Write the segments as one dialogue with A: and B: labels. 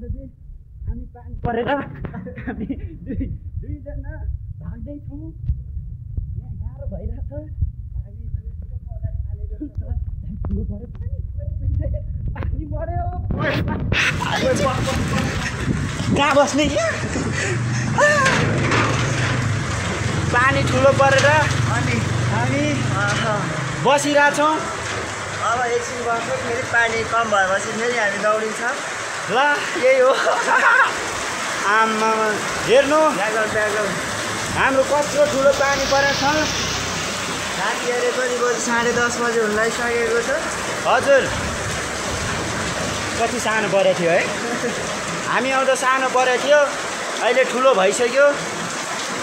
A: आज चाहिँ हामी पानी परेर हामी दुईजना भाग्दैछौँ। यहाँ गाह्रो भइरहेछ। हामी ठुलो पऱ्यो पानी पऱ्यो। कहाँ बस्ने पानी ठुलो परेर अनि हामी बसिरहेछौँ।
B: अब एकछिन बस्छौँ, फेरि पानी कम भएपछि फेरि हामी दौडिन्छ।
A: ल यही हो। आमा हेर्नु हाम्रो कत्रो ठुलो पानी परेको छ।
B: राति हेरे पनि 10:30 बजे हुन लागिसकेको छ।
A: हजुर कति सानो परेको थियो है। हामी आउँदा सानो परेको थियो, अहिले ठुलो भइसक्यो।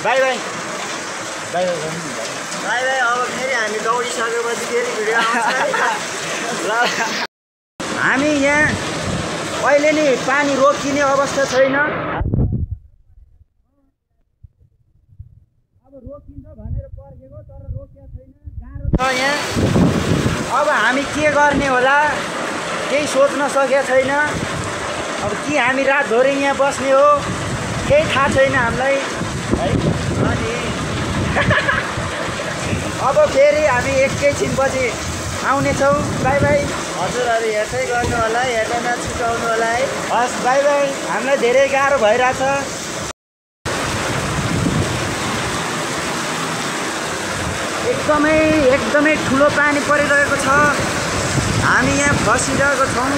A: By by by by
B: by by. अब फेरि हामी दौडिसकेपछि फेरि भिडियो आउँछ।
A: ल हामी यहाँ अहिले नि पानी रोकिने अवस्था छैन। अब रोकिन्छ भनेर पर्खेको तर रोकिएको छैन। गाह्रो छ यहाँ। अब हामी के गर्ने होला केही सोच्न सकेका छैन। अब कि हामी रातभरि यहाँ बस्ने हो केही थाहा छैन हामीलाई है। अनि अब फेरि हामी एकैछिनपछि आउनेछौँ। By by.
B: हजुरहरू हेर्दै गर्नु होला, हेर्न नछुटाउनु होला है।
A: हस् बाई बाई। हामीलाई धेरै गाह्रो भइरहेछ। एकदमै ठुलो पानी परिरहेको छ। हामी यहाँ फसिरहेको छौँ।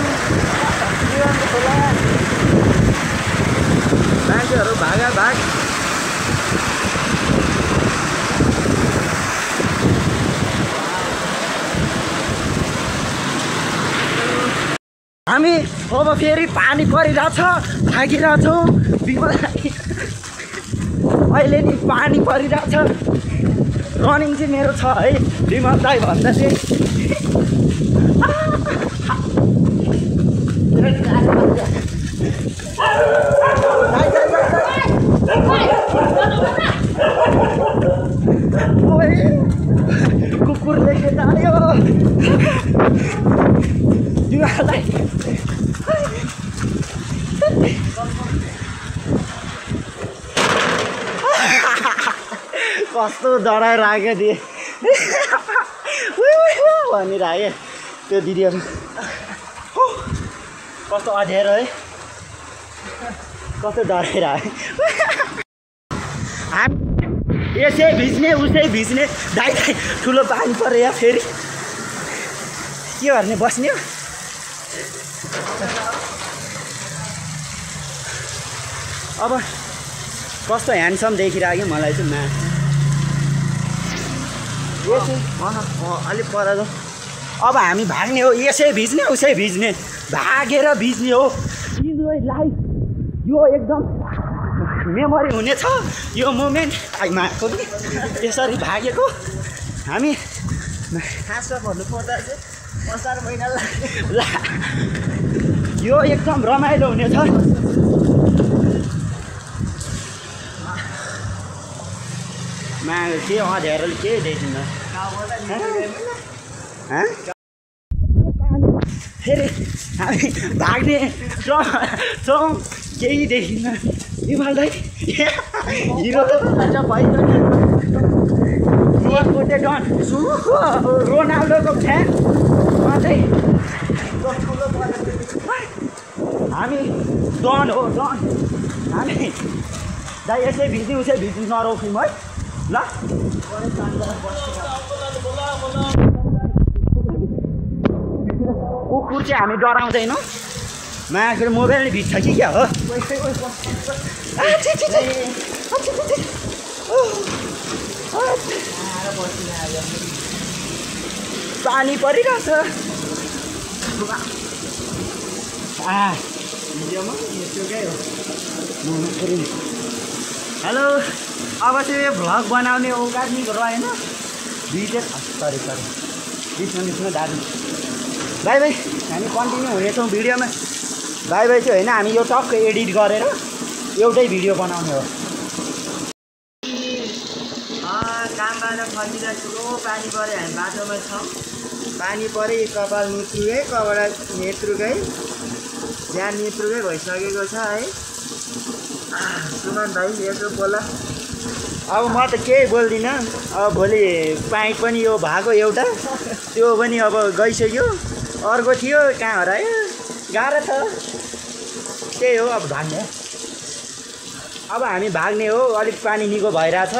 A: मान्छेहरू भागाभाग। हामी अब फेरि पानी परिरहेछ, भागिरहेछौँ। बिमल अहिले नि पानी परिरहेछ। रनिङ चाहिँ मेरो छ है विमल दाई भन्दा चाहिँ। कुकुरले के जान्यो विमललाई। कस्तो डराइराख्यो दिए भनिराख्यो त्यो दिदीहरू। कस्तो अँध्यारो है, कस्तो डराइराख्यो। हामी यसै भिज्ने उसै भिज्ने। दाइ दाइ ठुलो पानी पऱ्यो यहाँ फेरि के गर्ने बस्ने। अब कस्तो ह्यान्डसम देखिरहेको मलाई चाहिँ मा।
B: अलिक पर जाउँ।
A: अब हामी भाग्ने हो। यसै भिज्ने उसै भिज्ने, भागेर भिज्ने हो। लाइफ यो एकदम मेमोरी हुनेछ यो मोमेन्ट। आइमाको यसरी भागेको हामी।
B: खासमा भन्नुपर्दा चाहिँ 4 महिना
A: ला यो एकदम रमाइलो हुनेछ। मा के अँध्यारोले केही देखिन्न। फेरि हामी भाग्ने छौँ, केही देखिन्न। विमल दाइ हिरो भइसक्यो। डन रोनाल्डोको फ्यान चाहिँ हामी डन हो डन। हामी दाइ यसै भिज्ने उसै भिज्नु नरोक्यौँ है ल। कुकुर चाहिँ हामी डराउँदैनौँ। मान्छेले मोबाइल नै भिज्छ कि क्या हो। पानी परिरहेछ। हेलो अब चाहिँ भ्लग बनाउने औकात नि रहेन। भिडियो सरी बिचमा दाजु। By by. हामी कन्टिन्यू हुनेछौँ भिडियोमा। बाई बाई चाहिँ होइन, हामी यो टक्क एडिट गरेर एउटै भिडियो बनाउने हो।
B: कामबाट फर्किँदा ठुलो पानी पऱ्यो। हामी बाटोमा छौँ। पानी पऱ्यो कपाल मुत्रुकै कबाट नेत्रुकै। बिहान निपुरै भइसकेको छ है सुमन भाइ यसो बोला
A: अब म त केही बोल्दिनँ अब भोलि पाइप पनि यो भएको एउटा त्यो पनि अब गइसक्यो अर्को थियो कहाँ हरायो गाह्रो छ त्यही हो अब भाग्ने अब हामी भाग्ने हो अलिक पानी निको भइरहेछ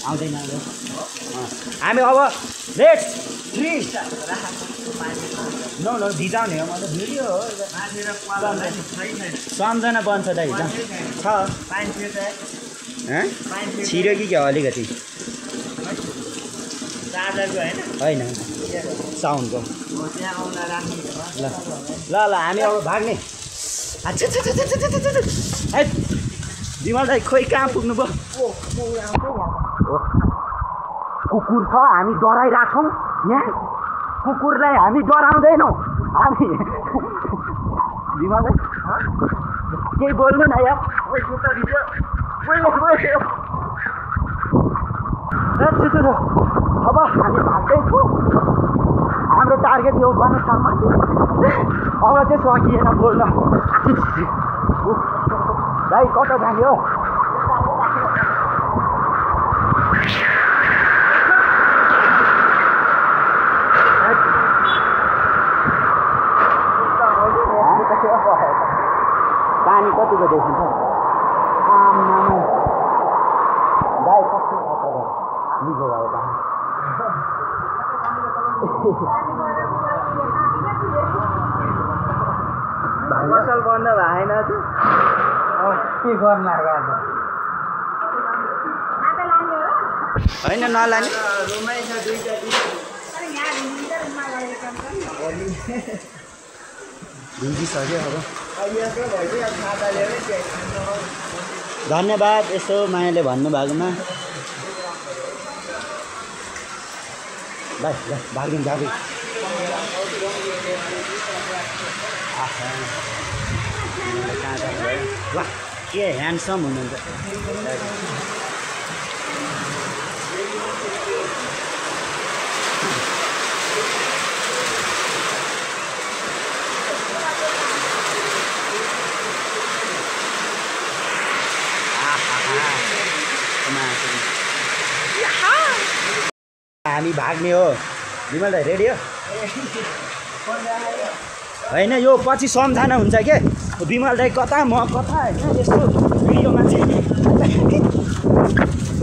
A: आउँदैन हामी अब लेट्स 3 नो भिजाउने हो म त भिडियो हो सम्झना बन्छ दाइ छ छिरो कि क्या अलिकति होइन साउन्डको ल हामी अब भाग्ने विमल दाइ खोइ कहाँ पुग्नु भयो कुकुर छ हामी डराइरहेछौँ यहाँ कुकुरलाई हामी डराउँदैनौँ हामी विमल दाइ केही बोल्नु न यार अब हामी भाग्दैछौँ हाम्रो टार्गेट यो वनस्थलमा अब चाहिँ सकिएन बोल्न भाइ कता जाने हो पानी कतिको देखिन्छ आम्मामा गाई कस्तो निको भयो पानी
B: पसल बन्द भएन
A: के गर्न होइन नलाने
B: रुमै छ दुईटा
A: भिजिसक्यो अब
B: यसो भइसक्यो खाता लिएर
A: धन्यवाद यसो मायाले भन्नुभएकोमा भाइ भागिङ भागिङ वाह के ह्यान्डसम हुनुहुन्छ हामी भाग्ने हो विमल दाइ रेडी हो होइन यो पछि सम्झना हुन्छ के विमल दाइ कता म कता होइन यस्तो भिडियोमा चाहिँ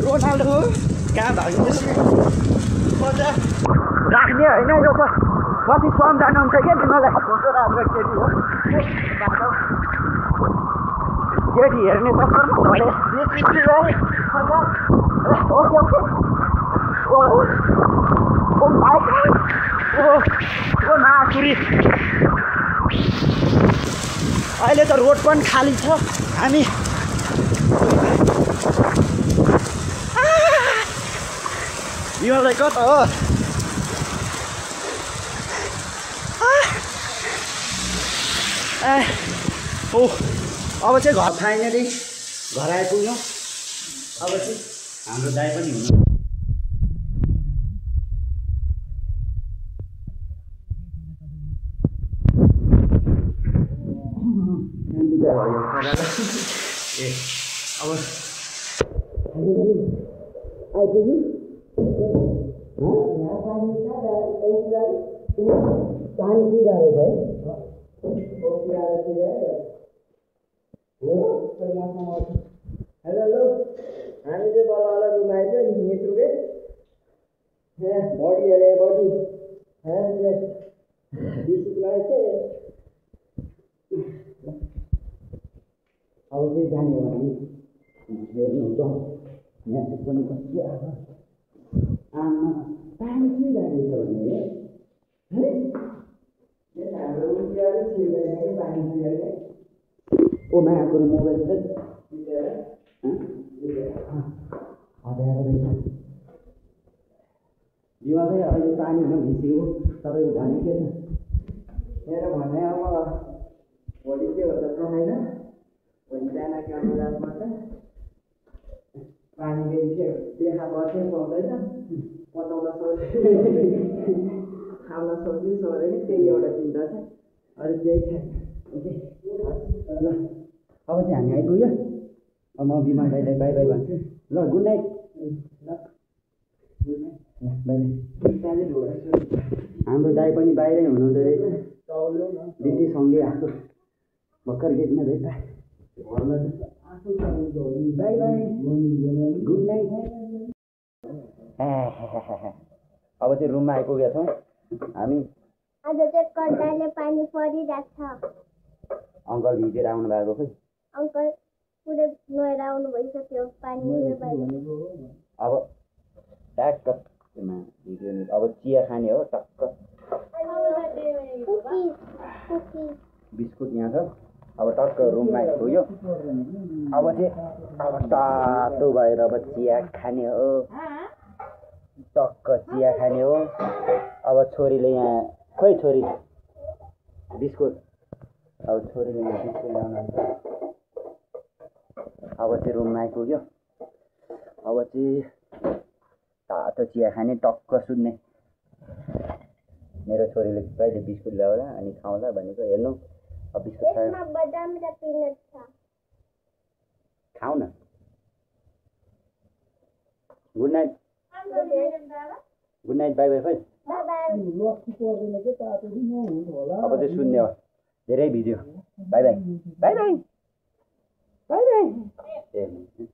A: रोनाल्डो कहाँ भाग्नु राख्ने होइन यो त पछि सम्झना हुन्छ के विमल दाइ कस्तो राम्रो केटी हो केटी हेर्ने त ओके ओके ओ भाइ ओ नाकुरी अहिले त रोड पनि खाली छ हामी विमललाई कता हो ओ अब चाहिँ घर फाइनली घर आइपुग्यौँ अब चाहिँ हाम्रो दाइ पनि हुनु ए अब आइपुग्यो पानी पिइरहेको है
B: हेलो हामी चाहिँ बल्ल रुम आइज निस्रुके बडी हेरे बडी डिस्ट्रिक्टमा चाहिँ
A: अब चाहिँ जाने हो भने हेर्नुहुन्छ यहाँ पनि कति आएको आमा पानी पिइरहेको छ भने
B: हाम्रो उनीहरू छिर्दैन पानी पिएर
A: ओ मायाको मोबाइल छ जीवा चाहिँ अहिले पानी नभिजेको तपाईँको भने के छ
B: मेरो भने अब भोलि के हो त थाहा छैन भोलि बिहान क्यामेरामा त पानीले देखा बस्नै पाउँदैन पचाउन सक्छ खाउन सक्छु सोधेर त्यही एउटा चिन्ता छ
A: अरू केही छैन ओके ल अब चाहिँ हामी आइपुग्यो अब म बिमल दाइलाई बाई बाई भन्छु ल गुड नाइट बाई हाम्रो दाई पनि बाहिरै हुनुहुँदो रहेछ ड्युटी सँगै आएको भर्खर गेटमा भेट्दा बाई बाई गुड नाइट अब चाहिँ रुममा आइपुगेका छौँ हामी
C: आज चाहिँ कर्णाले पानी परिरहेको छ
A: अङ्कल भिजेर आउनु भएको खोइ
C: अङ्कल पुरै नुहाएर आउनु भइसक्यो पानी
A: अब ट्याक्क भिडियो नि अब चिया खाने हो टक्क बिस्कुट यहाँ छ अब टक्क रुममा आइपुग्यो अब चाहिँ अब तातो भएर अब चिया खाने हो टक्क चिया खाने हो अब छोरीले यहाँ खोइ छोरी बिस्कुट अब छोरीले यहाँ बिस्कुट ल्याउनुहुन्छ अब चाहिँ रुममा आइपुग्यो अब चाहिँ तातो चिया खाने टक्क सुत्ने मेरो छोरीले कहिले बिस्कुट ल्याउला अनि खाउँला भनेको हेर्नु अब बिस्कुट खायो
C: बदाम र पिनट छ
A: खाऊ न good night good night by by खोइ अब चाहिँ सुन्ने हो धेरै video by by by by by by